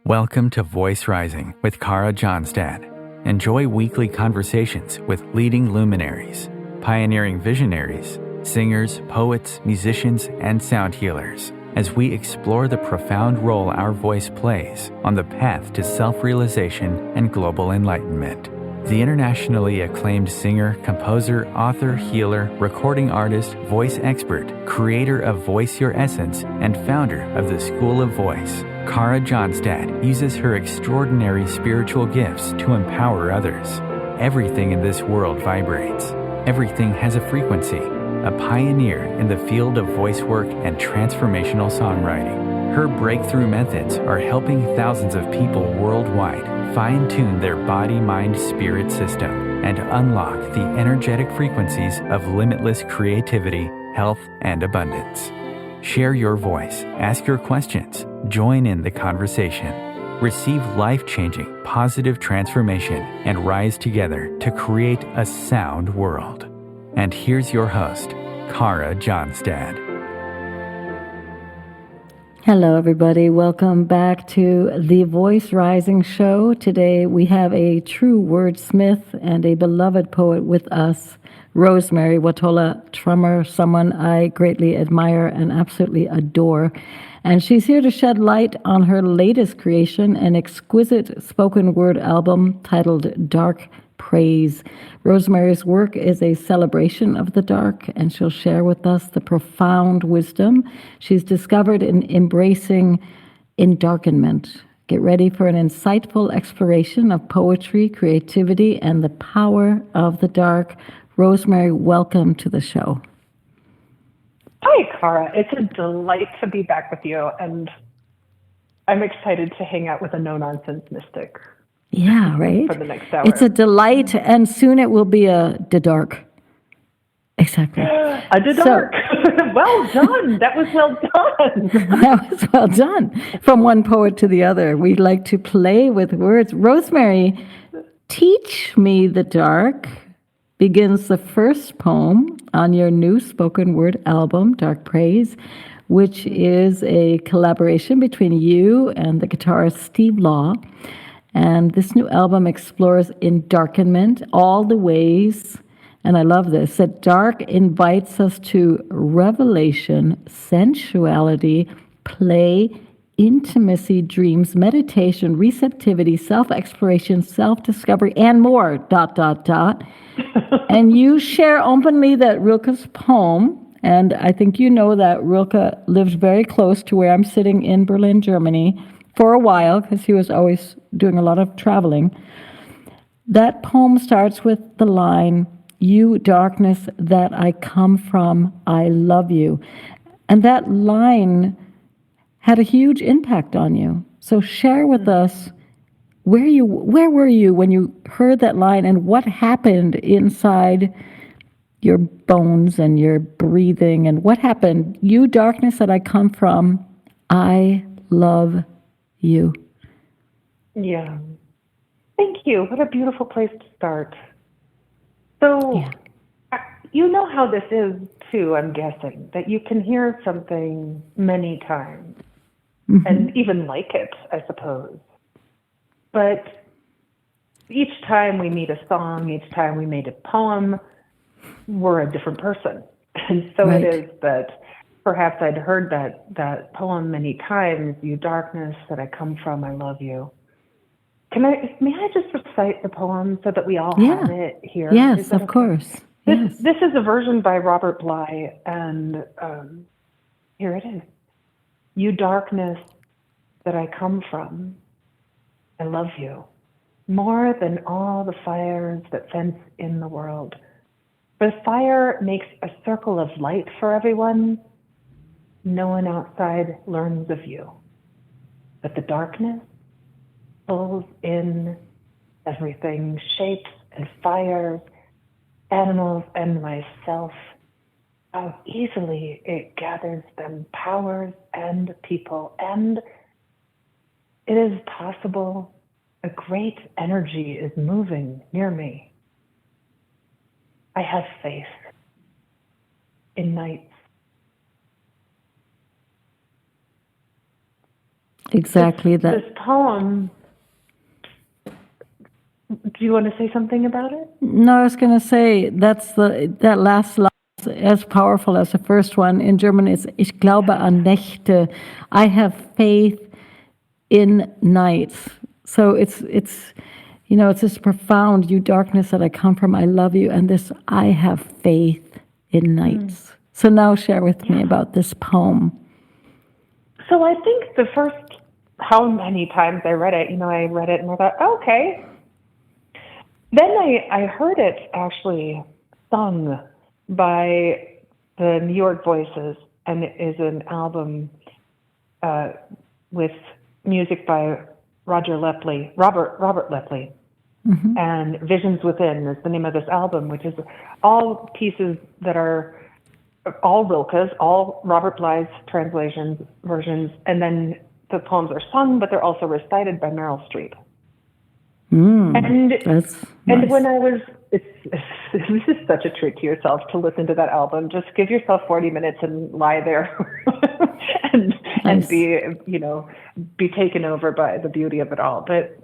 Welcome to Voice Rising with Kara Johnstad. Enjoy weekly conversations with leading luminaries, pioneering visionaries, singers, poets, musicians, and sound healers as we explore the profound role our voice plays on the path to self-realization and global enlightenment. The internationally acclaimed singer, composer, author, healer, recording artist, voice expert, creator of Voice Your Essence, and founder of the School of Voice, Kara Johnstad uses her extraordinary spiritual gifts to empower others. Everything in this world vibrates. Everything has a frequency. A pioneer in the field of voice work and transformational songwriting. Her breakthrough methods are helping thousands of people worldwide fine-tune their body-mind-spirit system and unlock the energetic frequencies of limitless creativity, health, and abundance. Share your voice, ask your questions, join in the conversation. Receive life-changing, positive transformation and rise together to create a sound world. And here's your host, Kara Johnstad. Hello, everybody. Welcome back to the Voice Rising show. Today we have a true wordsmith and a beloved poet with us, Rosemerry Wahtola Trommer, someone I greatly admire and absolutely adore. And she's here to shed light on her latest creation, an exquisite spoken word album titled Dark Praise. Rosemary's work is a celebration of the dark, and she'll share with us the profound wisdom she's discovered in embracing Endarkenment. Get ready for an insightful exploration of poetry, creativity, and the power of the dark. Rosemerry, welcome to the show. Hi, Kara. It's a delight to be back with you, and I'm excited to hang out with a no-nonsense mystic. Yeah, right? For the next hour. It's a delight, and soon it will be a dark. Exactly. A dark. Well done. That was well done. That was well done. From one poet to the other. We like to play with words. Rosemerry, Teach Me the Dark begins the first poem on your new spoken word album, Dark Praise, which is a collaboration between you and the guitarist Steve Law. And this new album explores endarkenment, all the ways, and I love this, that dark invites us to revelation, sensuality, play, intimacy, dreams, meditation, receptivity, self-exploration, self-discovery, and more, ... And you share openly that Rilke's poem, and I think you know that Rilke lived very close to where I'm sitting in Berlin, Germany, for a while, because he was always doing a lot of traveling. That poem starts with the line, "You darkness that I come from, I love you." And that line had a huge impact on you. So share with us, where were you when you heard that line, and what happened inside your bones and your breathing, and what happened? You darkness that I come from, I love you. Yeah. Thank you. What a beautiful place to start. So, yeah. You know how this is, too, I'm guessing, that you can hear something many times and even like it, I suppose. But each time we meet a song, each time we meet a poem, we're a different person. And so It is that perhaps I'd heard that poem many times, "You darkness that I come from, I love you." May I just recite the poem so that we all have it here? Yes, of course. This is a version by Robert Bly, and here it is. "You darkness that I come from, I love you, more than all the fires that fence in the world. For fire makes a circle of light for everyone. No one outside learns of you, but the darkness pulls in everything, shapes and fires, animals and myself. How easily it gathers them, powers and people, and it is possible a great energy is moving near me. I have faith in nights." Exactly that. This poem, do you want to say something about it? No, I was going to say that last line is as powerful as the first one. In German, it's Ich glaube an Nächte. I have faith in nights. So it's it's this profound, you darkness that I come from, I love you, and this I have faith in nights. So now share with me about this poem. So I think the first, how many times I read it, I read it and I thought, okay. Then I heard it actually sung by the New York Voices, and it is an album with music by Robert Lepley. Mm-hmm. And Visions Within is the name of this album, which is all pieces that are all Rilke's, all Robert Bly's translations, versions, and then the poems are sung, but they're also recited by Meryl Streep. That's nice. And when I was, this is such a treat to yourself to listen to that album. Just give yourself 40 minutes and lie there and be taken over by the beauty of it all. But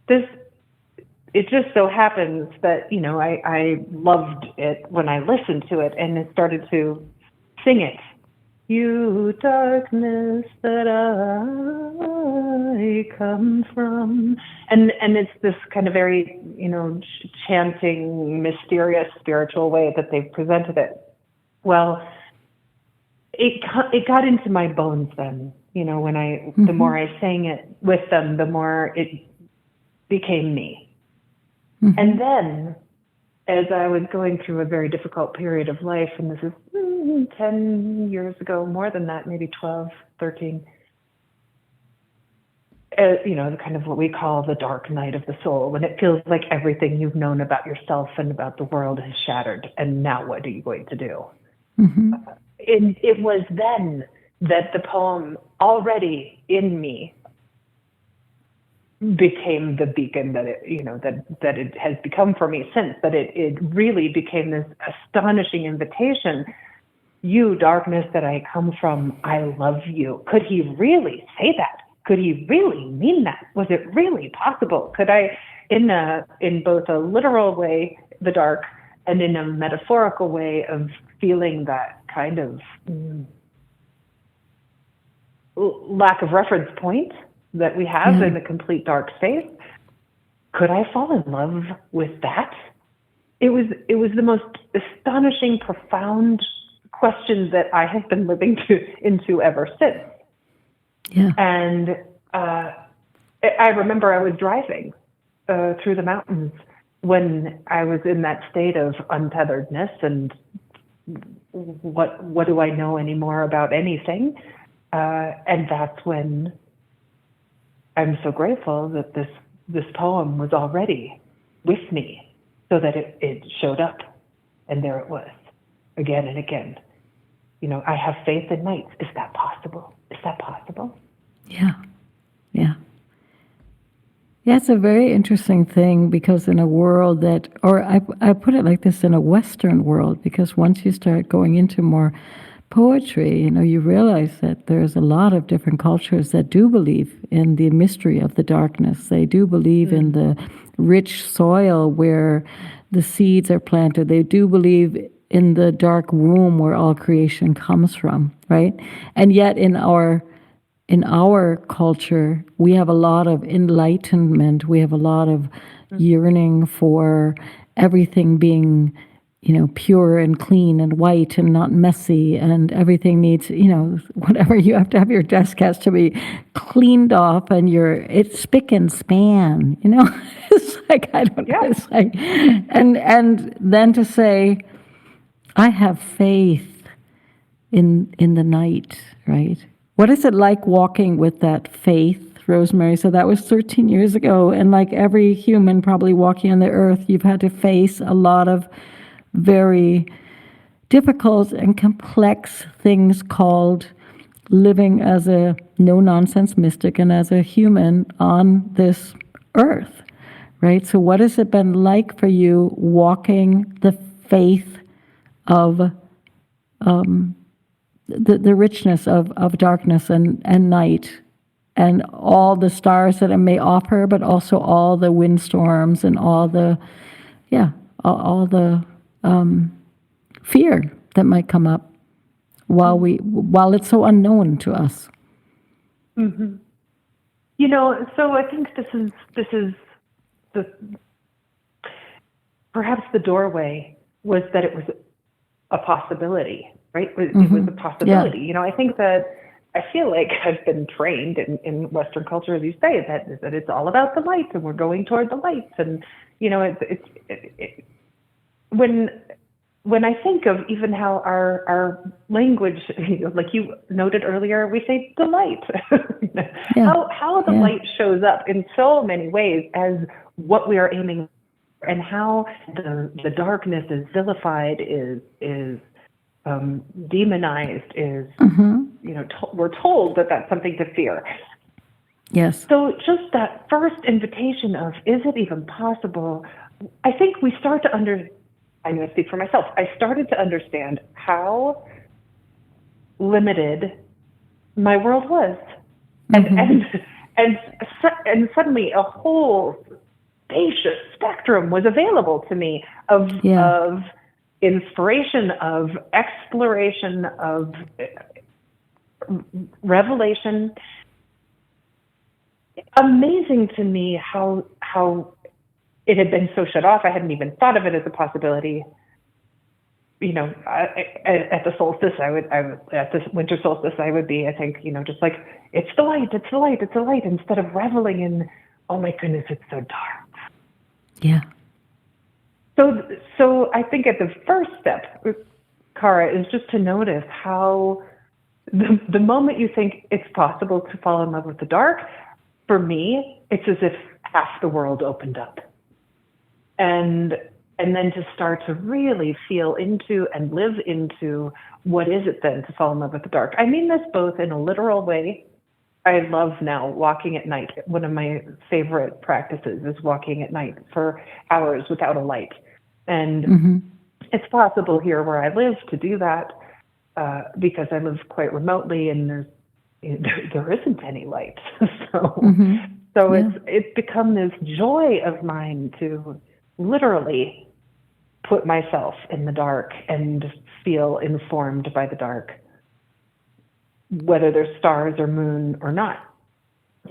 it just so happens that, I loved it when I listened to it and it started to sing it. You darkness that I come from. And it's this kind of very, chanting, mysterious, spiritual way that they've presented it. Well, it got into my bones then, when the more I sang it with them, the more it became me. Mm-hmm. And then, as I was going through a very difficult period of life, and this is 10 years ago, more than that, maybe 12, 13, kind of what we call the dark night of the soul, when it feels like everything you've known about yourself and about the world has shattered, and now what are you going to do? Mm-hmm. It was then that the poem, already in me, became the beacon that that it has become for me since. That it really became this astonishing invitation. You darkness that I come from, I love you. Could he really say that? Could he really mean that? Was it really possible? Could I, in both a literal way, the dark, and in a metaphorical way of feeling that kind of lack of reference point that we have in the complete dark space, could I fall in love with that? It was the most astonishing, profound question that I have been living into ever since. Yeah. And I remember I was driving through the mountains when I was in that state of untetheredness and what do I know anymore about anything? And that's when I'm so grateful that this poem was already with me, so that it showed up, and there it was, again and again. I have faith in nights. Is that possible? Is that possible? Yeah. Yeah, it's a very interesting thing, because in a world that, or I put it like this, in a Western world, because once you start going into more poetry, you realize that there's a lot of different cultures that do believe in the mystery of the darkness. They do believe in the rich soil where the seeds are planted. They do believe in the dark womb where all creation comes from, right? And yet in our culture, we have a lot of enlightenment. We have a lot of yearning for everything being pure and clean and white and not messy, and everything needs, whatever, you have to have your desk has to be cleaned off, and it's spick and span, it's like, I don't know, it's like, and then to say, I have faith in the night, right? What is it like walking with that faith, Rosemerry? So that was 13 years ago, and like every human probably walking on the earth, you've had to face a lot of very difficult and complex things called living as a no-nonsense mystic and as a human on this earth, right? So what has it been like for you walking the faith of the richness of darkness and night, and all the stars that it may offer, but also all the windstorms and all the, all the fear that might come up while it's so unknown to us. Mm-hmm. So I think this is the perhaps the doorway was that it was a possibility, right? It was a possibility. Yeah. I think that I feel like I've been trained in Western culture, as you say, that it's all about the light, and we're going toward the light. And when I think of even how our language, like you noted earlier, we say the light. How the light shows up in so many ways as what we are aiming for, and how the darkness is vilified, is demonized, is we're told that that's something to fear. Yes. So just that first invitation of, is it even possible? I think we start to I'm going to speak for myself. I started to understand how limited my world was, and suddenly a whole spacious spectrum was available to me of inspiration, of exploration, of revelation. Amazing to me how it had been so shut off. I hadn't even thought of it as a possibility. At the solstice, at this winter solstice, I would be, I think, just like, it's the light, it's the light, it's the light, instead of reveling in, oh my goodness, it's so dark. Yeah. So I think at the first step, Kara, is just to notice how the moment you think it's possible to fall in love with the dark, for me, it's as if half the world opened up. And then to start to really feel into and live into what is it then to fall in love with the dark. I mean this both in a literal way. I love now walking at night. One of my favorite practices is walking at night for hours without a light. And it's possible here where I live to do that because I live quite remotely and there isn't any light. So it's become this joy of mine to literally put myself in the dark and feel informed by the dark, whether there's stars or moon or not.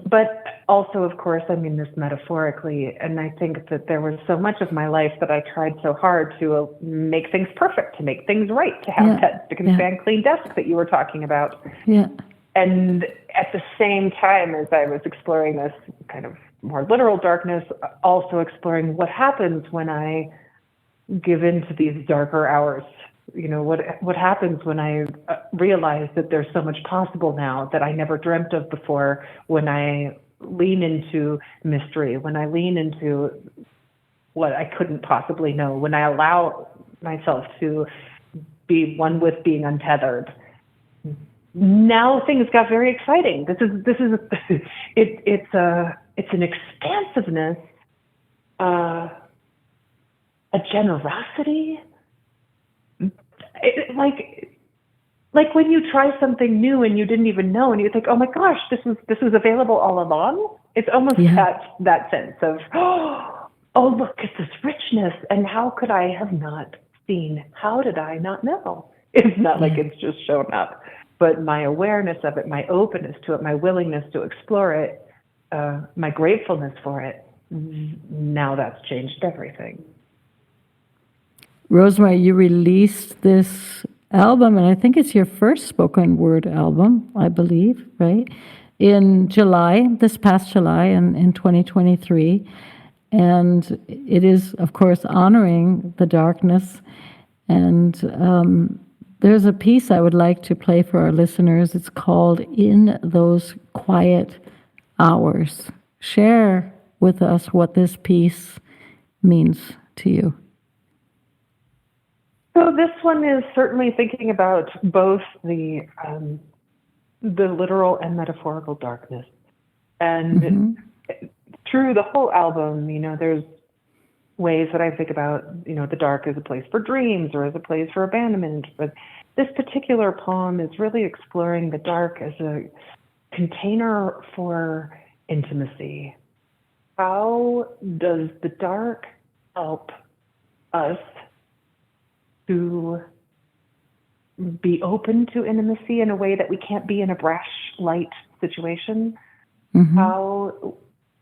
But also, of course, I mean this metaphorically, and I think that there was so much of my life that I tried so hard to make things perfect, to make things right, to have that spick and span clean desk that you were talking about. Yeah. And at the same time as I was exploring this kind of more literal darkness, also exploring what happens when I give in to these darker hours. What happens when I realize that there's so much possible now that I never dreamt of before, when I lean into mystery, when I lean into what I couldn't possibly know, when I allow myself to be one with being untethered. Now things got very exciting. It's an expansiveness, a generosity. Like when you try something new and you didn't even know, and you think, oh my gosh, this was available all along. It's almost that sense of, oh, look at this richness, and how could I have not seen? How did I not know? It's not like it's just shown up, but my awareness of it, my openness to it, my willingness to explore it, my gratefulness for it, now that's changed everything. Rosemerry, you released this album, and I think it's your first spoken word album, I believe, right? In July, this past July, in 2023. And it is, of course, honoring the darkness. And there's a piece I would like to play for our listeners. It's called In Those Quiet Hours. Share with us what this piece means to you. So this one is certainly thinking about both the literal and metaphorical darkness. And through the whole album, there's ways that I think about, the dark as a place for dreams or as a place for abandonment. But this particular poem is really exploring the dark as container for intimacy. How does the dark help us to be open to intimacy in a way that we can't be in a brash light situation? Mm-hmm. How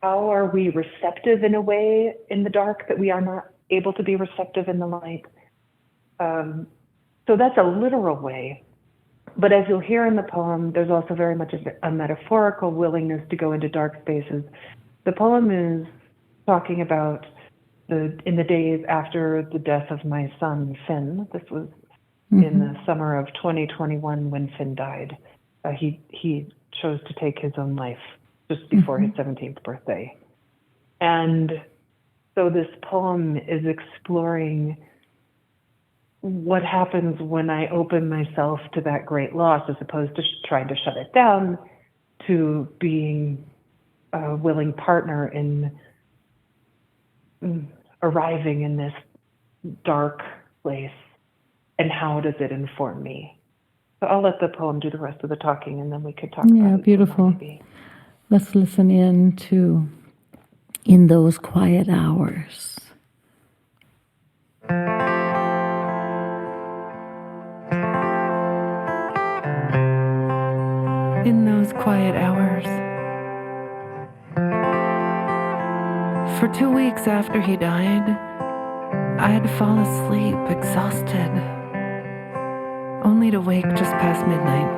are we receptive in a way in the dark that we are not able to be receptive in the light? So that's a literal way. But as you'll hear in the poem, there's also very much a metaphorical willingness to go into dark spaces. The poem is talking about in the days after the death of my son, Finn. This was in the summer of 2021 when Finn died. He chose to take his own life just before his 17th birthday. And so this poem is exploring what happens when I open myself to that great loss, as opposed to trying to shut it down, to being a willing partner in arriving in this dark place, and how does it inform me? So I'll let the poem do the rest of the talking, and then we could talk about it. Yeah, beautiful. Let's listen in to In Those Quiet Hours. In those quiet hours. For 2 weeks after he died, I'd fall asleep exhausted, only to wake just past midnight.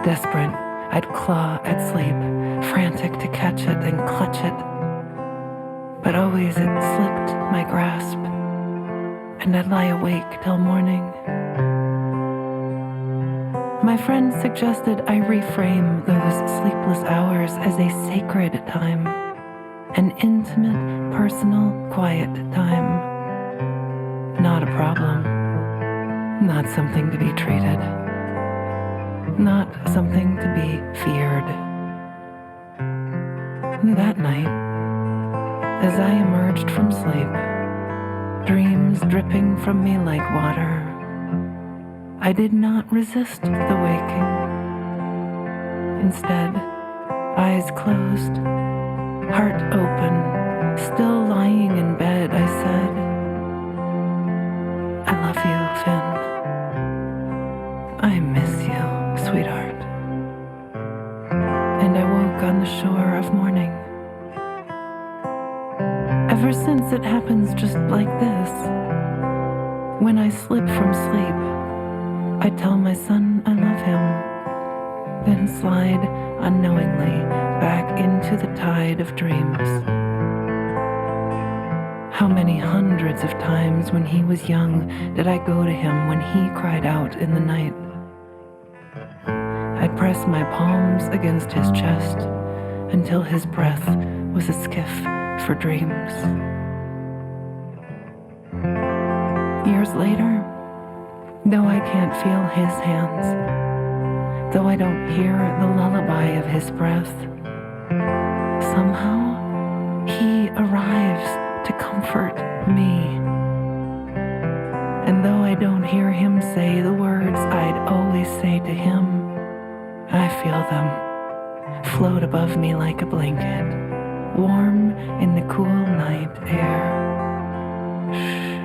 Desperate, I'd claw at sleep, frantic to catch it and clutch it. But always it slipped my grasp, and I'd lie awake till morning. My friend suggested I reframe those sleepless hours as a sacred time, an intimate, personal, quiet time. Not a problem, not something to be treated, not something to be feared. That night, as I emerged from sleep, dreams dripping from me like water, I did not resist the waking. Instead, eyes closed, heart open, still lying in bed, I said, I love you, Finn. I miss you, sweetheart. And I woke on the shore of morning. Ever since it happens just like this, when I slip from sleep, I tell my son I love him, then slide unknowingly back into the tide of dreams. How many hundreds of times when he was young did I go to him when he cried out in the night? I'd press my palms against his chest until his breath was a skiff for dreams. Years later, though I can't feel his hands, though I don't hear the lullaby of his breath, somehow he arrives to comfort me. And though I don't hear him say the words I'd always say to him, I feel them float above me like a blanket, warm in the cool night air. Shh,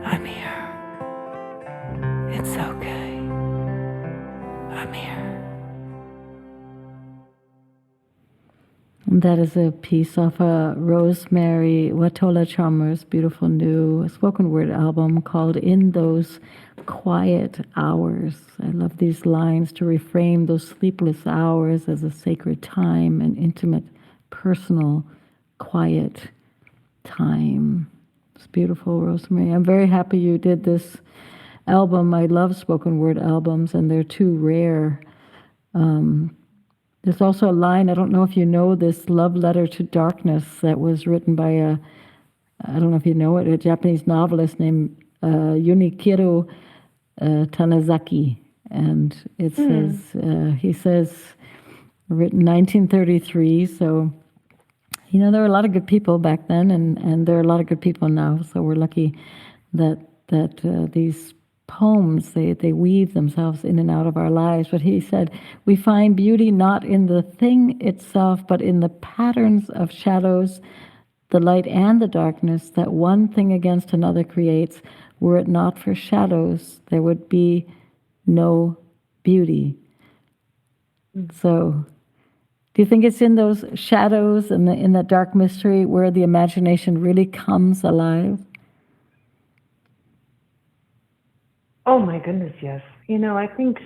I'm here. It's okay. I'm here. And that is a piece off a Rosemerry Wahtola Trommer's beautiful new spoken word album called In Those Quiet Hours. I love these lines to reframe those sleepless hours as a sacred time, an intimate, personal, quiet time. It's beautiful, Rosemerry. I'm very happy you did this album. I love spoken word albums, and they're too rare. There's also a line, I don't know if you know this, Love Letter to Darkness, that was written by I don't know if you know it, a Japanese novelist named Junichiro Tanizaki. And it says, he says, written 1933, so, you know, there were a lot of good people back then, and there are a lot of good people now, so we're lucky that these poems, they weave themselves in and out of our lives. But he said, we find beauty not in the thing itself, but in the patterns of shadows, the light and the darkness that one thing against another creates. Were it not for shadows, there would be no beauty. So do you think it's in those shadows and in that dark mystery where the imagination really comes alive? Oh my goodness, yes. I think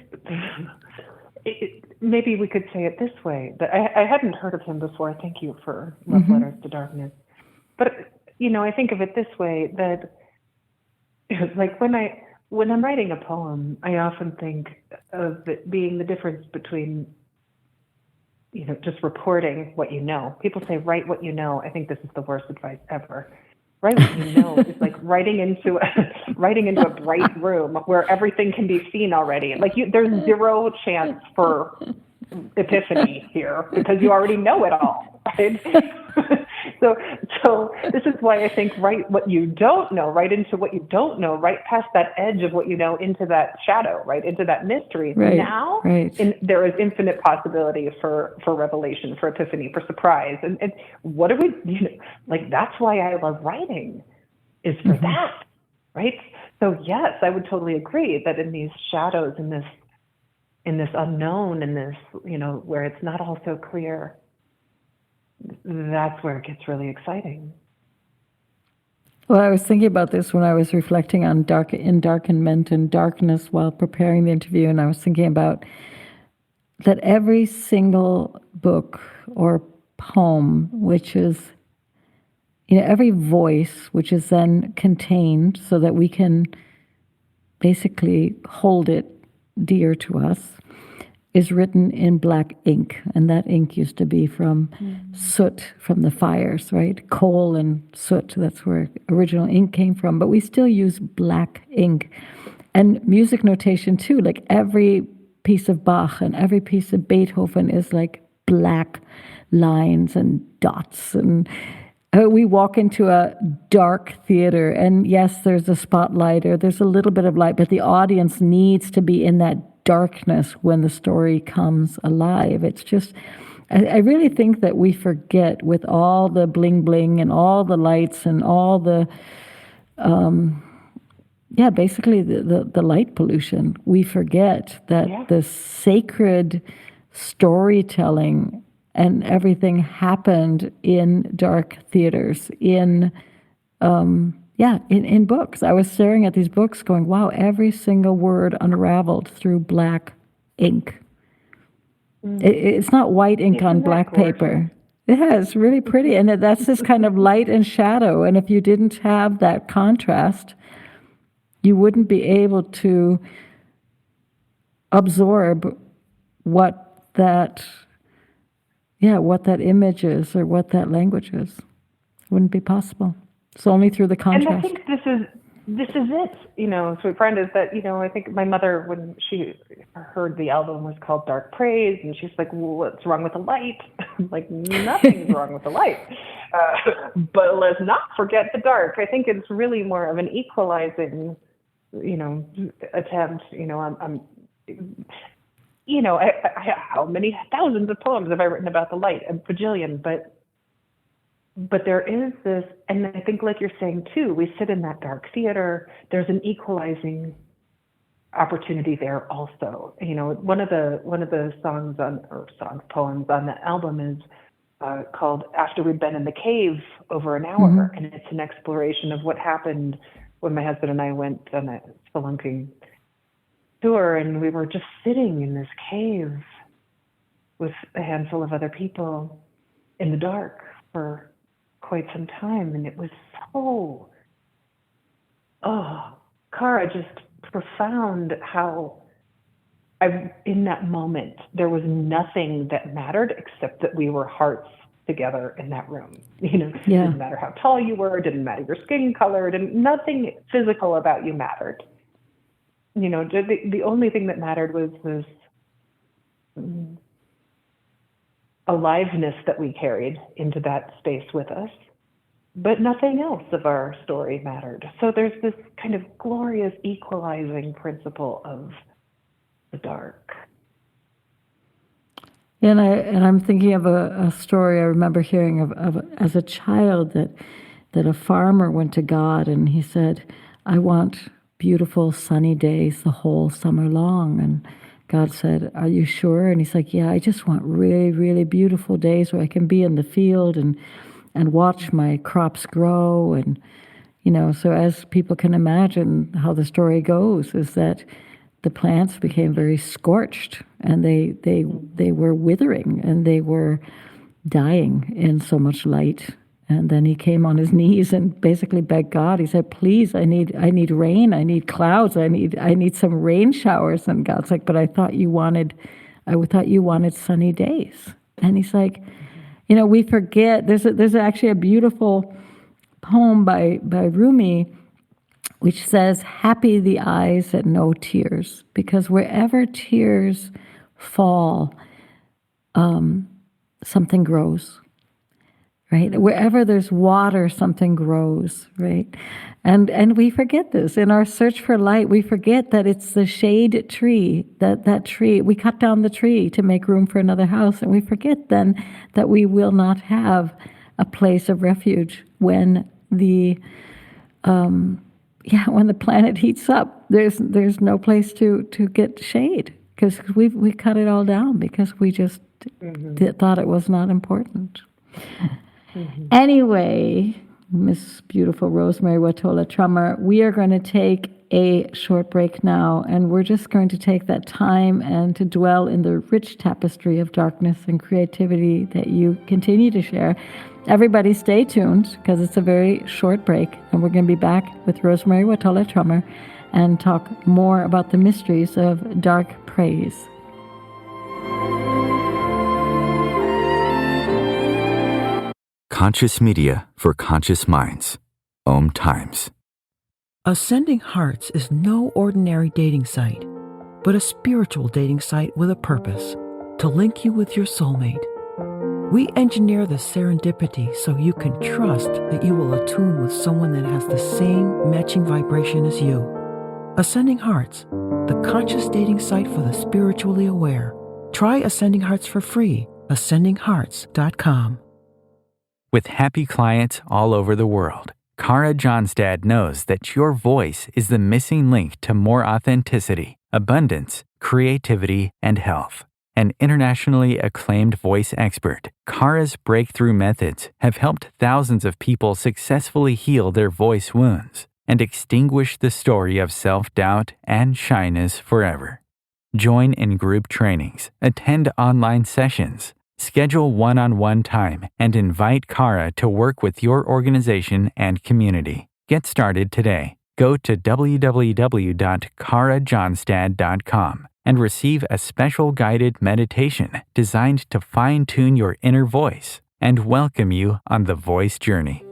maybe we could say it this way, but I hadn't heard of him before. Thank you for Love Letters to Darkness. But, I think of it this way, that like when I'm writing a poem, I often think of it being the difference between, just reporting what you know. People say, write what you know. I think this is the worst advice ever. Write what you know is like writing into a bright room where everything can be seen already. Like there's zero chance for epiphany here because you already know it all, right? So this is why I think write what you don't know, right into what you don't know, right past that edge of what you know into that shadow, right into that mystery. Right, now, right. There is infinite possibility for revelation, for epiphany, for surprise. And what do we, like that's why I love writing, is for that, right? So yes, I would totally agree that in these shadows, in this unknown, in this, where it's not all so clear, that's where it gets really exciting. Well, I was thinking about this when I was reflecting on endarkenment and darkness while preparing the interview, and I was thinking about that every single book or poem, which is, every voice, which is then contained so that we can basically hold it dear to us, is written in black ink. And that ink used to be from soot from the fires, right? Coal and soot, that's where original ink came from. But we still use black ink. And music notation too, like every piece of Bach and every piece of Beethoven is like black lines and dots. And we walk into a dark theater, and yes, there's a spotlight or there's a little bit of light, but the audience needs to be in that darkness when the story comes alive. It's just, I really think that we forget, with all the bling bling and all the lights and all the, basically the light pollution, we forget that the sacred storytelling and everything happened in dark theaters, in books. I was staring at these books going, wow, every single word unraveled through black ink. It's not white ink on black paper. Yeah, it's really pretty. And that's this kind of light and shadow. And if you didn't have that contrast, you wouldn't be able to absorb what that image is or what that language is. It wouldn't be possible. It's only through the contrast. And I think this is it. Sweet friend, is that, I think my mother, when she heard the album was called Dark Praise, and she's like, well, what's wrong with the light? I'm like, nothing's wrong with the light. But let's not forget the dark. I think it's really more of an equalizing, attempt. How many thousands of poems have I written about the light? A bajillion, but there is this, and I think, like you're saying too, we sit in that dark theater. There's an equalizing opportunity there also. One of the poems on the album is called "After We'd Been in the Cave Over an Hour," and it's an exploration of what happened when my husband and I went on a spelunking tour, and we were just sitting in this cave with a handful of other people in the dark for quite some time, and it was so, Kara, just profound how in that moment, there was nothing that mattered except that we were hearts together in that room. Didn't matter how tall you were, didn't matter your skin color, nothing physical about you mattered. The only thing that mattered was this aliveness that we carried into that space with us. but nothing else of our story mattered. So there's this kind of glorious equalizing principle of the dark. And I'm thinking of a story I remember hearing of as a child that a farmer went to God and he said, I want beautiful sunny days the whole summer long. And God said, are you sure? And he's like, yeah, I just want really, really beautiful days where I can be in the field and watch my crops grow. And, so as people can imagine how the story goes is that the plants became very scorched and they were withering and they were dying in so much light. And then he came on his knees and basically begged God. He said, please, I need rain, I need clouds, I need some rain showers. And God's like, but I thought you wanted sunny days. And he's like, we forget, there's actually a beautiful poem by Rumi which says, happy the eyes that know tears, because wherever tears fall, something grows, right? Wherever there's water, something grows, right? And we forget this. In our search for light, we forget that it's the shade tree, that tree, we cut down the tree to make room for another house, and we forget then that we will not have a place of refuge when the planet heats up. There's no place to get shade because we cut it all down because we just thought it was not important. Anyway, Miss Beautiful Rosemerry Wahtola Trommer, we are going to take a short break now, and we're just going to take that time and to dwell in the rich tapestry of darkness and creativity that you continue to share. Everybody stay tuned because it's a very short break, and we're going to be back with Rosemerry Wahtola Trommer and talk more about the mysteries of dark praise. Conscious media for conscious minds. Om Times. Ascending Hearts is no ordinary dating site, but a spiritual dating site with a purpose, to link you with your soulmate. We engineer the serendipity so you can trust that you will attune with someone that has the same matching vibration as you. Ascending Hearts, the conscious dating site for the spiritually aware. Try Ascending Hearts for free, ascendinghearts.com. With happy clients all over the world, Kara Johnstad knows that your voice is the missing link to more authenticity, abundance, creativity, and health. An internationally acclaimed voice expert, Kara's breakthrough methods have helped thousands of people successfully heal their voice wounds and extinguish the story of self-doubt and shyness forever. Join in group trainings, attend online sessions, schedule one-on-one time, and invite Kara to work with your organization and community. Get started today. Go to www.karajohnstad.com and receive a special guided meditation designed to fine-tune your inner voice and welcome you on the voice journey.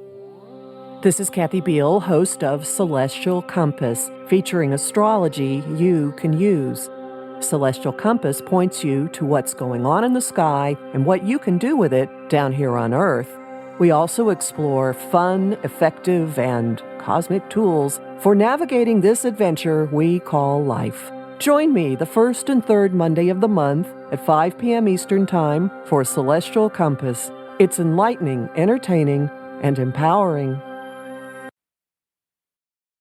This is Kathy Beal, host of Celestial Compass, featuring astrology you can use. Celestial Compass points you to what's going on in the sky and what you can do with it down here on Earth. We also explore fun, effective, and cosmic tools for navigating this adventure we call life. Join me the first and third Monday of the month at 5 p.m. Eastern Time for Celestial Compass. It's enlightening, entertaining, and empowering.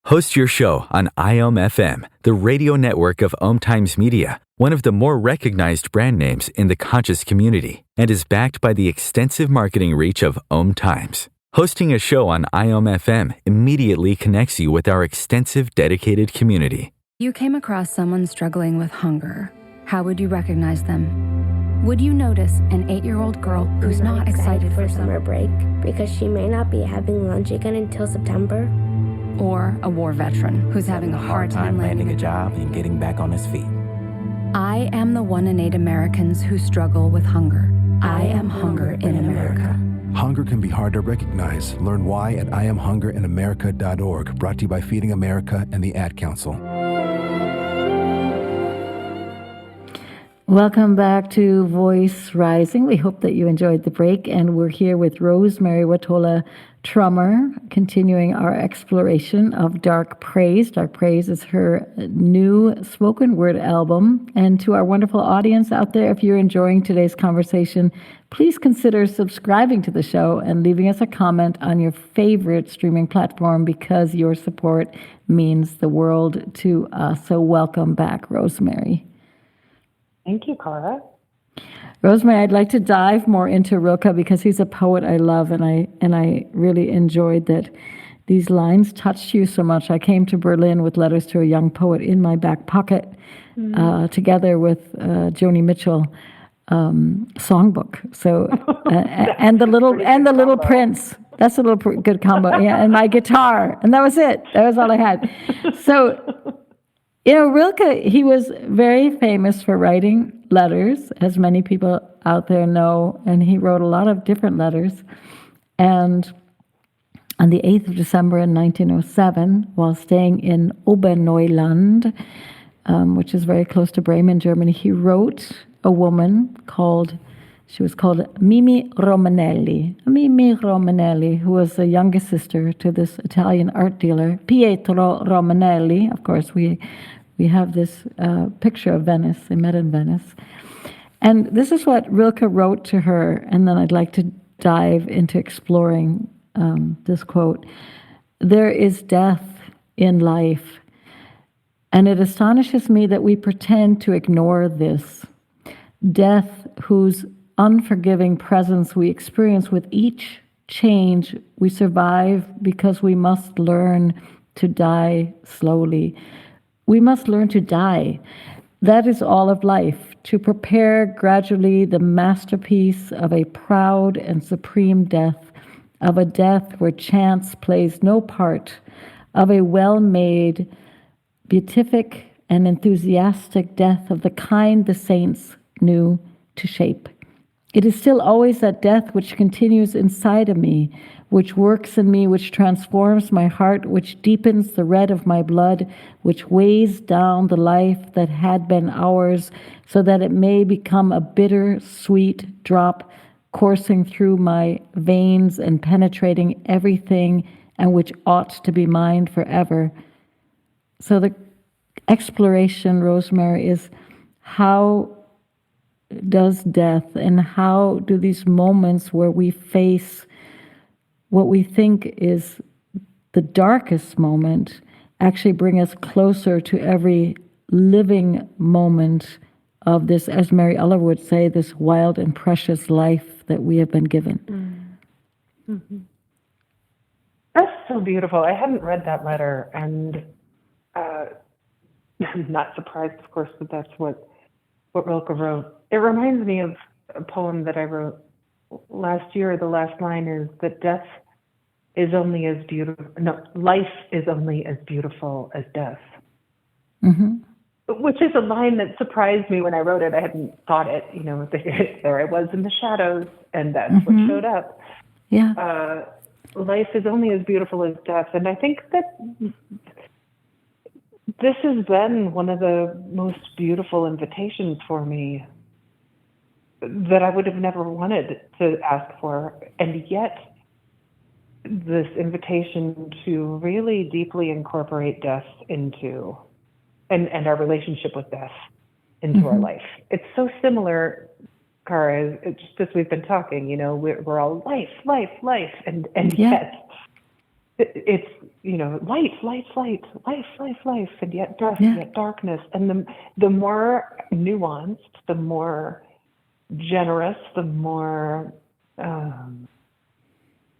Host your show on IOM FM, the radio network of Om Times Media, one of the more recognized brand names in the conscious community, and is backed by the extensive marketing reach of Om Times. Hosting a show on IOM FM immediately connects you with our extensive dedicated community. You came across someone struggling with hunger. How would you recognize them? Would you notice an 8-year-old girl who's not excited for summer break because she may not be having lunch again until September? Or a war veteran who's having a hard time landing a job and getting back on his feet? I am the 1 in 8 Americans who struggle with hunger. I am hunger in America. Hunger can be hard to recognize. Learn why at IamHungerInAmerica.org, brought to you by Feeding America and the Ad Council. Welcome back to Voice Rising. We hope that you enjoyed the break, and we're here with Rosemerry Wahtola Trommer, continuing our exploration of Dark Praise. Dark Praise is her new spoken word album. And to our wonderful audience out there, if you're enjoying today's conversation, please consider subscribing to the show and leaving us a comment on your favorite streaming platform, because your support means the world to us. So welcome back, Rosemerry. Thank you, Kara. Rosemerry, I'd like to dive more into Rilke because he's a poet I love, and I really enjoyed that these lines touched you so much. I came to Berlin with Letters to a Young Poet in my back pocket, together with Joni Mitchell songbook. So and the little Prince. That's a little good combo. Yeah, and my guitar, and that was it. That was all I had. So. Rilke, he was very famous for writing letters, as many people out there know, and he wrote a lot of different letters. And on the 8th of December in 1907, while staying in Oberneuland, which is very close to Bremen, Germany, he wrote a woman she was called Mimi Romanelli, who was the youngest sister to this Italian art dealer, Pietro Romanelli. Of course, we have this picture of Venice. They met in Venice. And this is what Rilke wrote to her, and then I'd like to dive into exploring this quote. "There is death in life, and it astonishes me that we pretend to ignore this. Death whose unforgiving presence we experience with each change we survive, because we must learn to die slowly. We must learn to die. That is all of life, to prepare gradually the masterpiece of a proud and supreme death, of a death where chance plays no part, of a well-made, beatific, and enthusiastic death of the kind the saints knew to shape. It is still always that death which continues inside of me, which works in me, which transforms my heart, which deepens the red of my blood, which weighs down the life that had been ours, so that it may become a bitter, sweet drop coursing through my veins and penetrating everything, and which ought to be mine forever." So the exploration, Rosemerry, is how does death, and how do these moments where we face what we think is the darkest moment actually bring us closer to every living moment of this, as Mary Eller would say, this wild and precious life that we have been given. Mm-hmm. That's so beautiful. I hadn't read that letter, and I'm not surprised, of course, that that's what Rilke wrote. It reminds me of a poem that I wrote last year. The last line is that death is only as beautiful. No, life is only as beautiful as death. Mm-hmm. Which is a line that surprised me when I wrote it. I hadn't thought it. There I was in the shadows, and that's what showed up. Yeah. Life is only as beautiful as death, and I think that this has been one of the most beautiful invitations for me that I would have never wanted to ask for. And yet, this invitation to really deeply incorporate death into, and our relationship with death into our life. It's so similar, Kara, it's just as we've been talking, we're all life, and yet it's, life, and yet death, and yet darkness. And the more nuanced, the more generous, the more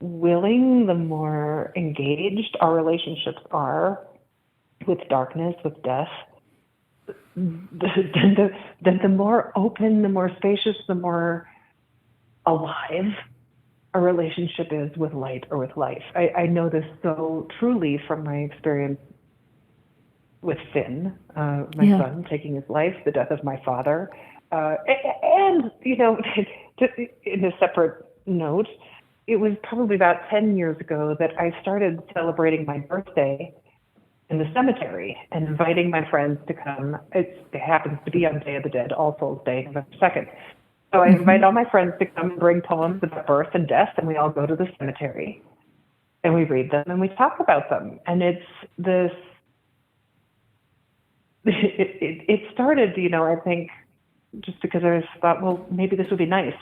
willing, the more engaged our relationships are with darkness, with death, then the more open, the more spacious, the more alive a relationship is with light or with life. I know this so truly from my experience with Finn, my son, taking his life, the death of my father. And, in a separate note, it was probably about 10 years ago that I started celebrating my birthday in the cemetery and inviting my friends to come. It happens to be on Day of the Dead, All Souls Day, November 2nd. So I invite all my friends to come and bring poems about birth and death, and we all go to the cemetery. and we read them and we talk about them. And it's this, it started, I think, just because I thought, well, maybe this would be nice.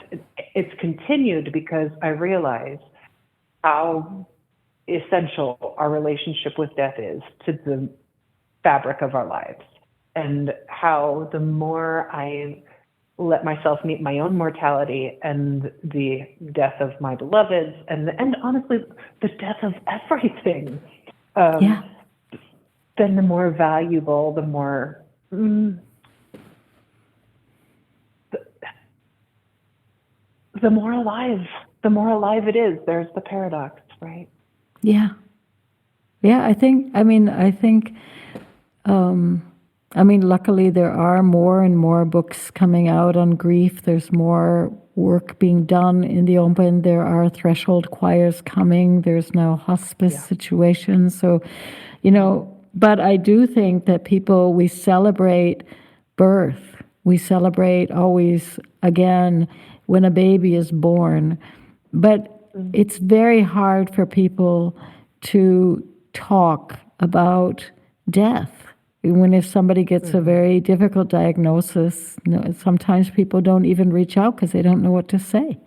It's continued because I realize how essential our relationship with death is to the fabric of our lives, and how the more I let myself meet my own mortality and the death of my beloveds, and honestly, the death of everything, then the more valuable, the more the more alive it is. There's the paradox, right? Yeah. Yeah, I think, luckily there are more and more books coming out on grief. There's more work being done in the open. There are threshold choirs coming. There's now hospice situations. So, but I do think that we celebrate birth. We celebrate always again when a baby is born. But it's very hard for people to talk about death. If somebody gets a very difficult diagnosis, sometimes people don't even reach out because they don't know what to say.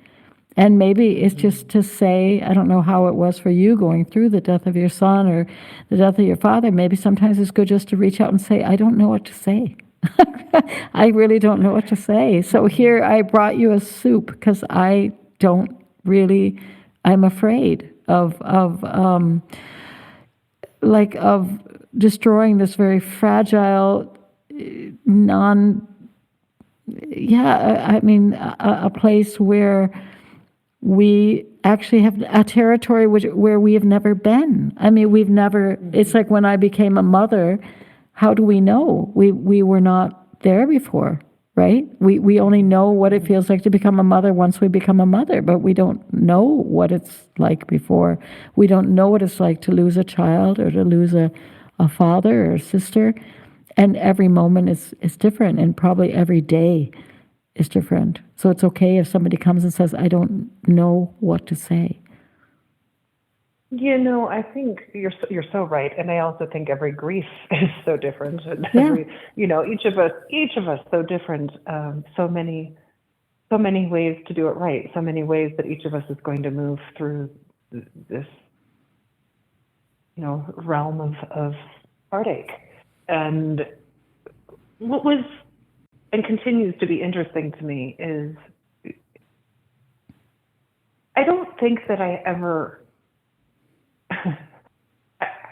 And maybe it's just to say, I don't know how it was for you going through the death of your son or the death of your father. Maybe sometimes it's good just to reach out and say, I don't know what to say. I really don't know what to say. So here I brought you a soup because I don't really, I'm afraid of destroying this very fragile, a place where we actually have a territory where we have never been. We've never, it's like when I became a mother, how do we know? We were not there before, right? We only know what it feels like to become a mother once we become a mother, but we don't know what it's like before. We don't know what it's like to lose a child or to lose a father or a sister. And every moment is different, and probably every day is different. So it's okay if somebody comes and says, I don't know what to say. I think you're so right, and I also think every grief is so different, and every, each of us so different. So many ways to do it right. So many ways that each of us is going to move through this, realm of heartache. And what was and continues to be interesting to me is I don't think that I ever.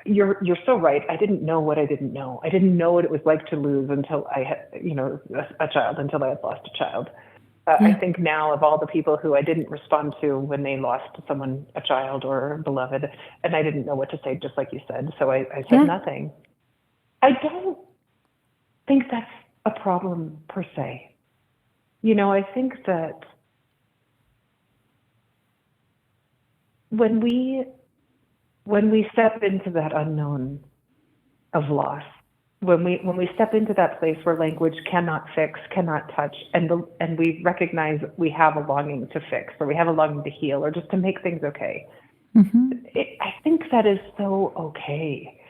You're so right. I didn't know what I didn't know. I didn't know what it was like to lose until I had, a child, until I had lost a child. I think now of all the people who I didn't respond to when they lost someone, a child or a beloved, and I didn't know what to say, just like you said. So I said nothing. I don't think that's a problem per se. I think that when we step into that unknown of loss, when we step into that place where language cannot fix, cannot touch, and we recognize we have a longing to fix, or we have a longing to heal, or just to make things okay, I think that is so okay.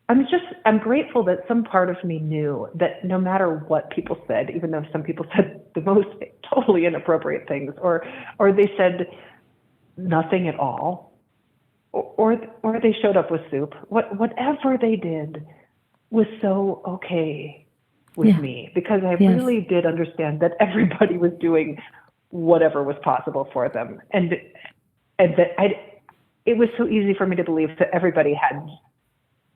I'm grateful that some part of me knew that no matter what people said, even though some people said the most totally inappropriate things, or they said nothing at all, or they showed up with soup, whatever they did was so okay with me, because I really did understand that everybody was doing whatever was possible for them, and that it was so easy for me to believe that everybody had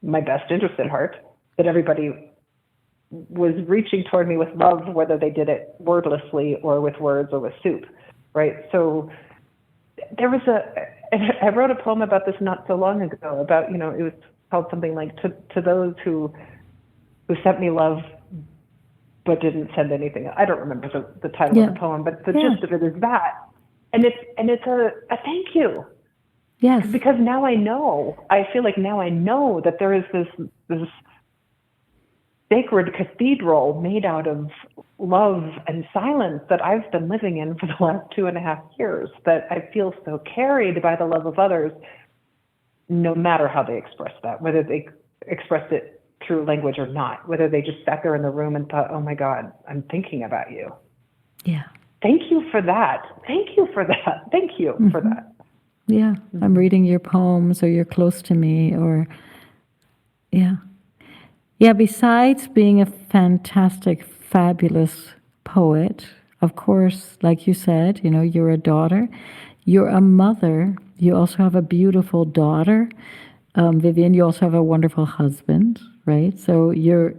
my best interest at heart, that everybody was reaching toward me with love, whether they did it wordlessly or with words or with soup, right? So there was I wrote a poem about this not so long ago, about, it was called something like to those who sent me love but didn't send anything. I don't remember the title of the poem, but the gist of it is that. And it's a thank you. Yes. Because now I know. I feel like now I know that there is this sacred cathedral made out of love and silence that I've been living in for the last 2.5 years, that I feel so carried by the love of others no matter how they expressed that, whether they expressed it through language or not, whether they just sat there in the room and thought, oh my God, I'm thinking about you. Yeah. Thank you for that. Thank you for that. Thank you for that. Yeah. I'm reading your poems, or you're close to me, or, yeah. Yeah, besides being a fantastic, fabulous poet, of course, like you said, you're a daughter, you're a mother, you also have a beautiful daughter. Vivian, you also have a wonderful husband, right? So you're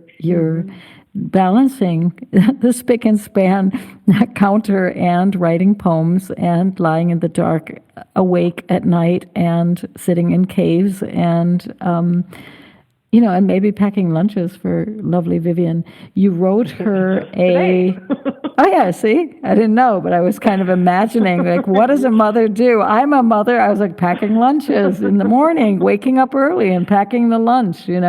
balancing the spick and span counter and writing poems and lying in the dark, awake at night and sitting in caves and and maybe packing lunches for lovely Vivian. You wrote her oh yeah, see? I didn't know, but I was kind of imagining, like, what does a mother do? I'm a mother. I was like packing lunches in the morning, waking up early and packing the lunch, You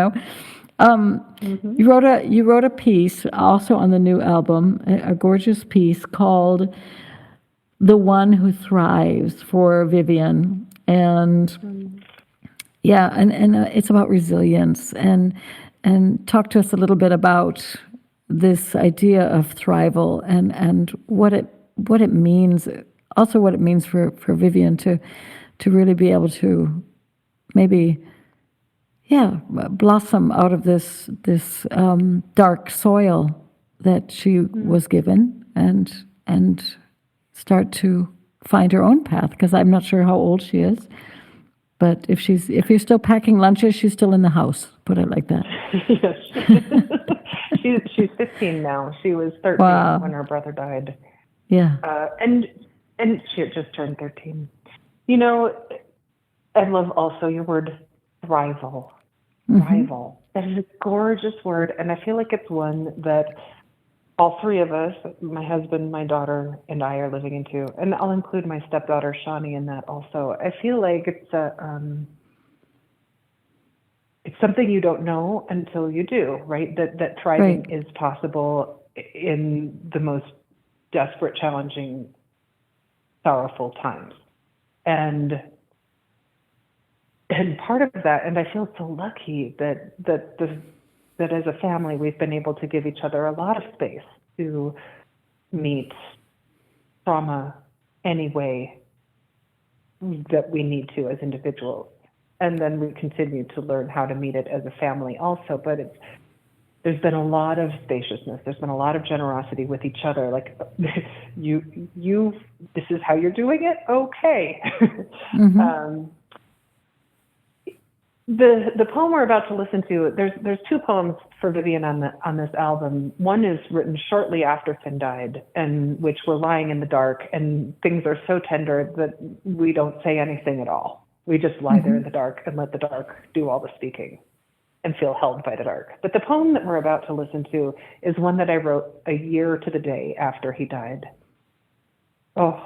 wrote a piece also on the new album, a gorgeous piece called "The One Who Thrives" for Vivian, and yeah, and it's about resilience, and talk to us a little bit about this idea of thrival and what it means, also what it means for Vivian to really be able to maybe blossom out of this dark soil that she was given and start to find her own path, because I'm not sure how old she is. But if you're still packing lunches, she's still in the house. Put it like that. Yes. She's 15 now. She was 13 when her brother died. Yeah. And she had just turned 13. I love also your word thrival. Thrival. That is a gorgeous word, and I feel like it's one that all three of us, my husband, my daughter, and I, are living into, and I'll include my stepdaughter Shawnee in that also. I feel like it's something you don't know until you do, right? That thriving is possible in the most desperate, challenging, sorrowful times, and part of that, and I feel so lucky that as a family, we've been able to give each other a lot of space to meet trauma any way that we need to as individuals. And then we continue to learn how to meet it as a family also. But there's been a lot of spaciousness. There's been a lot of generosity with each other. Like, this is how you're doing it? Okay. The poem we're about to listen to, there's two poems for Vivian on this album. One is written shortly after Finn died, and which we're lying in the dark, and things are so tender that we don't say anything at all. We just lie there in the dark and let the dark do all the speaking and feel held by the dark. But the poem that we're about to listen to is one that I wrote a year to the day after he died. Oh,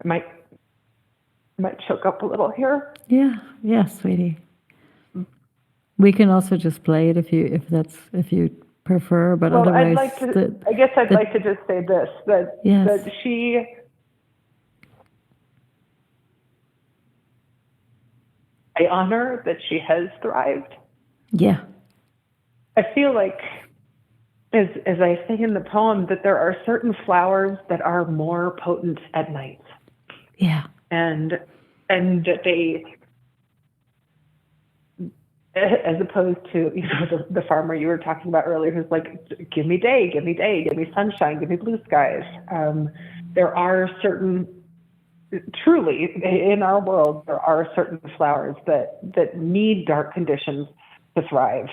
I might choke up a little here. Yeah, sweetie. We can also just play it if you prefer, but otherwise, I guess I'd like to just say this: that she. I honor that she has thrived. Yeah. I feel like, as I say in the poem, that there are certain flowers that are more potent at night. Yeah. And that they, as opposed to the farmer you were talking about earlier, who's like, give me day, give me sunshine, give me blue skies. There are certain, truly in our world, there are certain flowers that need dark conditions to thrive,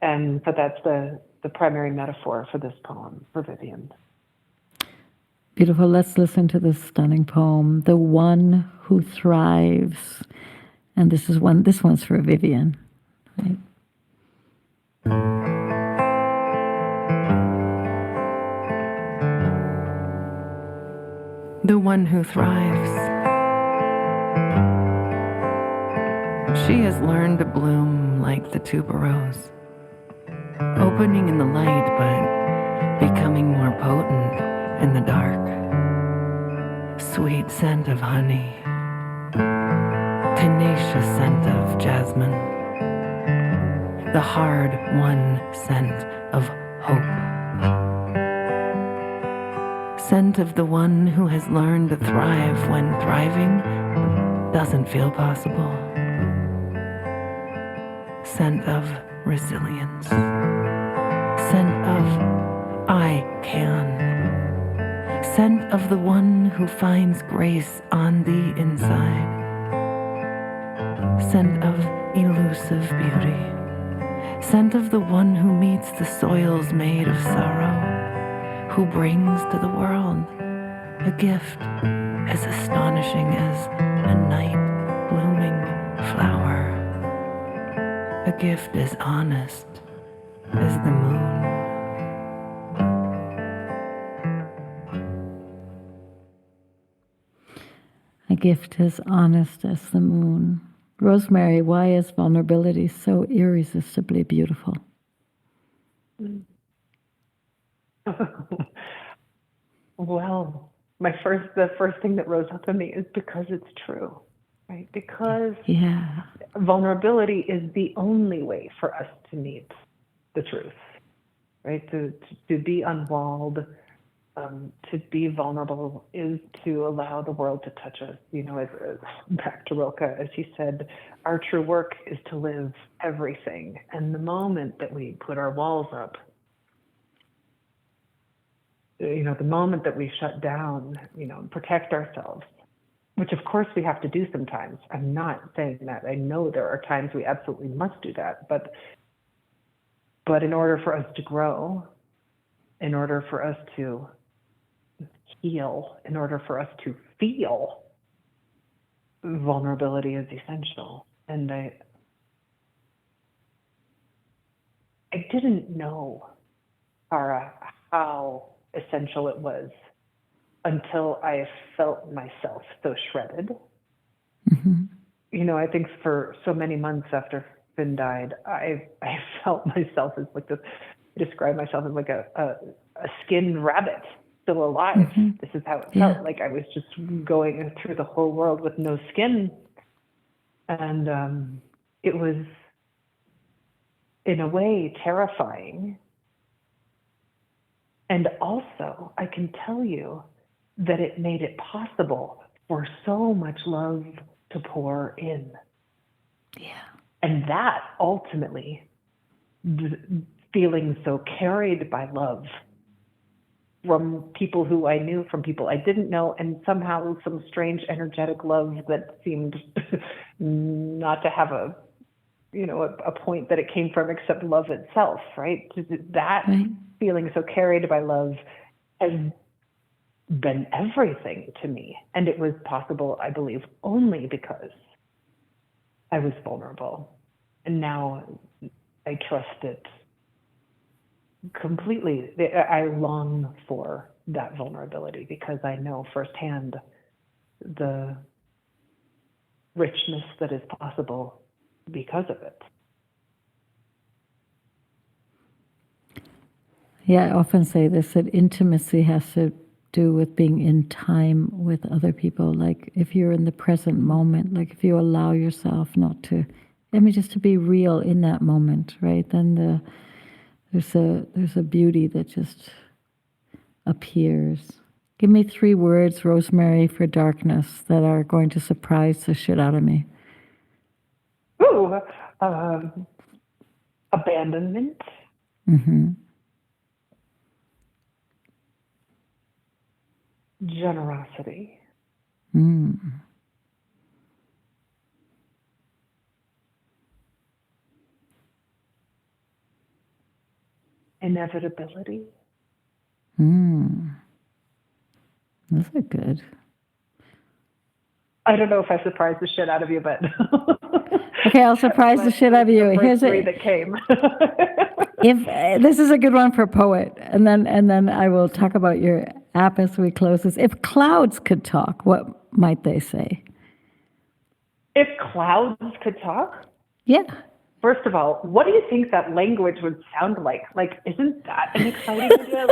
and so that's the primary metaphor for this poem for Vivian. Beautiful. Let's listen to this stunning poem, "The One Who Thrives," and this one's for Vivian. Right? The one who thrives. She has learned to bloom like the tuberose, opening in the light but becoming more potent in the dark. Sweet scent of honey, tenacious scent of jasmine, the hard-won scent of hope, scent of the one who has learned to thrive when thriving doesn't feel possible, scent of resilience, scent of I can, scent of the one who finds grace on the inside, scent of elusive beauty, scent of the one who meets the soils made of sorrow, who brings to the world a gift as astonishing as a night blooming flower, a gift as honest as the moon. A gift as honest as the moon. Rosemerry, why is vulnerability so irresistibly beautiful? Well, the first thing that rose up in me is because it's true, right? Because vulnerability is the only way for us to meet the truth, right? To be unwalled, to be vulnerable is to allow the world to touch us. You know, back to Rilke, as he said, our true work is to live everything. And the moment that we put our walls up, you know, the moment that we shut down, you know, protect ourselves, which of course we have to do sometimes. I'm not saying that. I know there are times we absolutely must do that. But in order for us to grow, in order for us to heal, in order for us to feel, vulnerability is essential. And I didn't know, Kara, how essential it was until I felt myself so shredded. Mm-hmm. You know, I think for so many months after Finn died, I felt myself as like this, I described myself as like a skinned rabbit still alive. Mm-hmm. This is how it felt. Like I was just going through the whole world with no skin. And it was, in a way, terrifying. And also, I can tell you that it made it possible for so much love to pour in. Yeah. And that ultimately, feeling so carried by love from people who I knew, from people I didn't know, and somehow some strange energetic love that seemed not to have a point that it came from except love itself, right? That feeling so carried by love has been everything to me. And it was possible, I believe, only because I was vulnerable. And now I trust it completely. I long for that vulnerability because I know firsthand the richness that is possible because of it. Yeah, I often say this, that intimacy has to do with being in time with other people. Like if you're in the present moment, like if you allow yourself not to, just to be real in that moment, right? Then there's a beauty that just appears. Give me 3 words, Rosemerry, for darkness that are going to surprise the shit out of me. Ooh, abandonment. Mm-hmm. Generosity. Inevitability. Those are good. I don't know if I surprised the shit out of you, but okay, I'll surprise the shit out of you. Here's 3 that came. If this is a good one for poet, and then I will talk about your app as we close this. If clouds could talk, what might they say? If clouds could talk? Yeah. First of all, what do you think that language would sound like? Like, isn't that an exciting idea?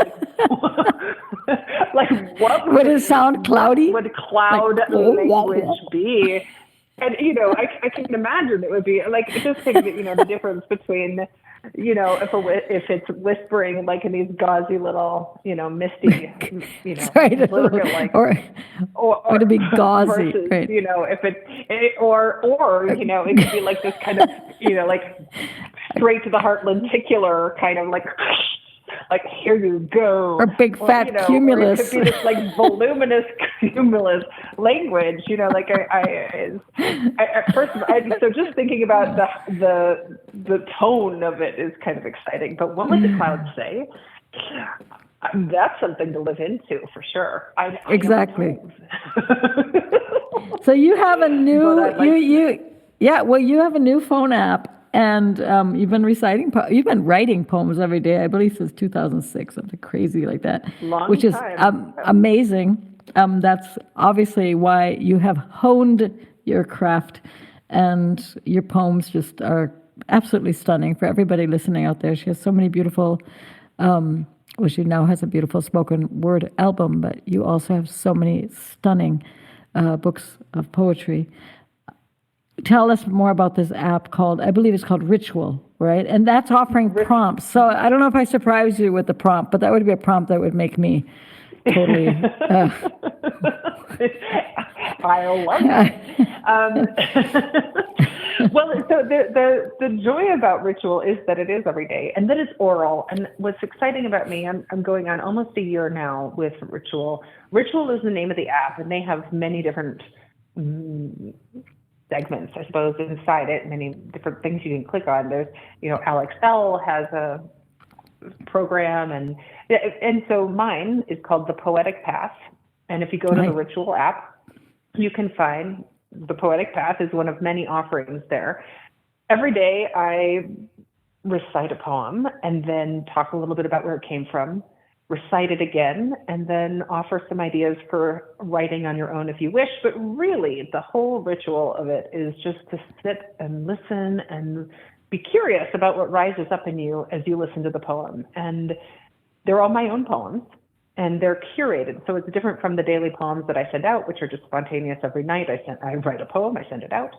Like what would it sound cloudy? What would cloud language be? And, I can imagine it would be like, just think that, the difference between, if it's whispering like in these gauzy little, misty, right, like, or to be gauzy, versus, right? If or it could be like this kind of, like straight to the heart lenticular kind of like here you go, or big fat cumulus. Or it could be this like voluminous cumulus language, like at first, so just thinking about the tone of it is kind of exciting. But what would the clouds say? That's something to live into for sure. Exactly. So you have a new you have a new phone app. And you've been you've been writing poems every day, I believe, since 2006, something crazy like that, which is amazing. That's obviously why you have honed your craft, and your poems just are absolutely stunning for everybody listening out there. She has so many beautiful, she now has a beautiful spoken word album, but you also have so many stunning books of poetry. Tell us more about this app I believe it's called Ritual, right? And that's offering prompts. So I don't know if I surprised you with the prompt, but that would be a prompt that would make me totally... I love it. Well, so the joy about Ritual is that it is every day, and that it's oral. And what's exciting about me, I'm going on almost a year now with Ritual. Ritual is the name of the app, and they have many different... segments, I suppose, inside it, many different things you can click on. There's, Alex L has a program, and so mine is called The Poetic Path. And if you go to the Ritual app, you can find The Poetic Path is one of many offerings there. Every day I recite a poem and then talk a little bit about where it came from, recite it again, and then offer some ideas for writing on your own if you wish. But really, the whole ritual of it is just to sit and listen and be curious about what rises up in you as you listen to the poem. And they're all my own poems, and they're curated. So it's different from the daily poems that I send out, which are just spontaneous every night. I write a poem, I send it out.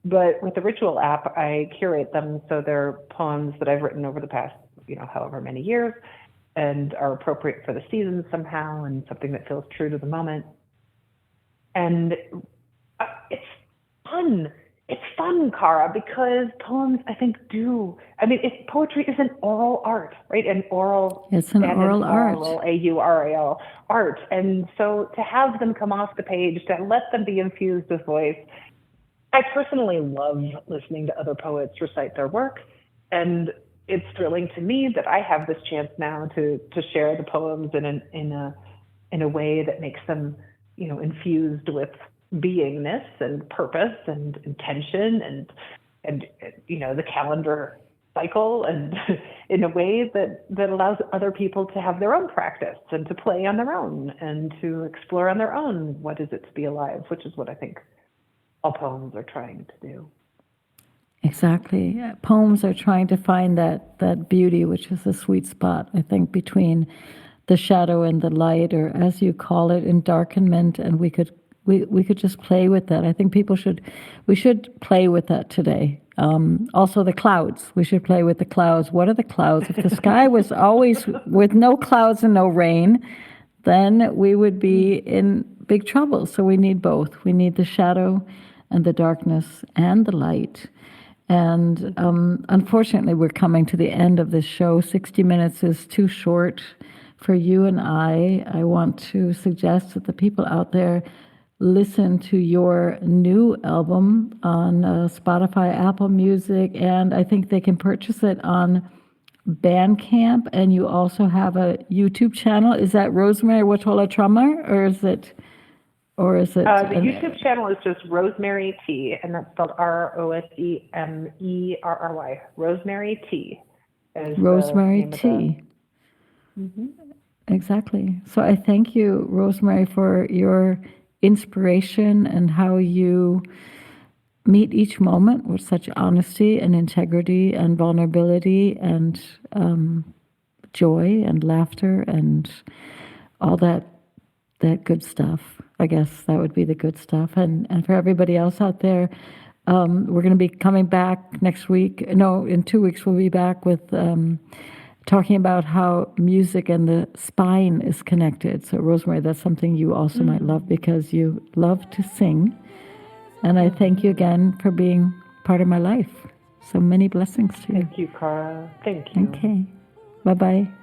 But with the Ritual app, I curate them so they're poems that I've written over the past, however many years, and are appropriate for the season somehow, and something that feels true to the moment. And it's fun. It's fun, Kara, because poems, I think, poetry is an oral art, right? It's an oral art. A-U-R-A-L art. And so to have them come off the page, to let them be infused with voice. I personally love listening to other poets recite their work, and it's thrilling to me that I have this chance now to share the poems in a way that makes them, infused with beingness and purpose and intention and the calendar cycle, and in a way that allows other people to have their own practice and to play on their own and to explore on their own what is it to be alive, which is what I think all poems are trying to do. Exactly. Poems are trying to find that beauty, which is the sweet spot, I think, between the shadow and the light, or as you call it, endarkenment, and we could just play with that. I think we should play with that today. Also the clouds. We should play with the clouds. What are the clouds? If the sky was always with no clouds and no rain, then we would be in big trouble. So we need both. We need the shadow and the darkness and the light. And unfortunately, we're coming to the end of this show. 60 minutes is too short for you and I. I want to suggest that the people out there listen to your new album on Spotify, Apple Music, and I think they can purchase it on Bandcamp. And you also have a YouTube channel. Is that Rosemerry Wahtola Trommer, or is it? The YouTube channel is just Rosemerry T, and that's spelled Rosemerry. Rosemerry T. Rosemerry T. Mm-hmm. Exactly. So I thank you, Rosemerry, for your inspiration and how you meet each moment with such honesty and integrity and vulnerability and joy and laughter and all that good stuff. I guess that would be the good stuff. And for everybody else out there, we're going to be coming back next week. No, in 2 weeks we'll be back with talking about how music and the spine is connected. So Rosemerry, that's something you also might love because you love to sing. And I thank you again for being part of my life. So many blessings to you. Thank you, Kara. Thank you. Okay. Bye-bye.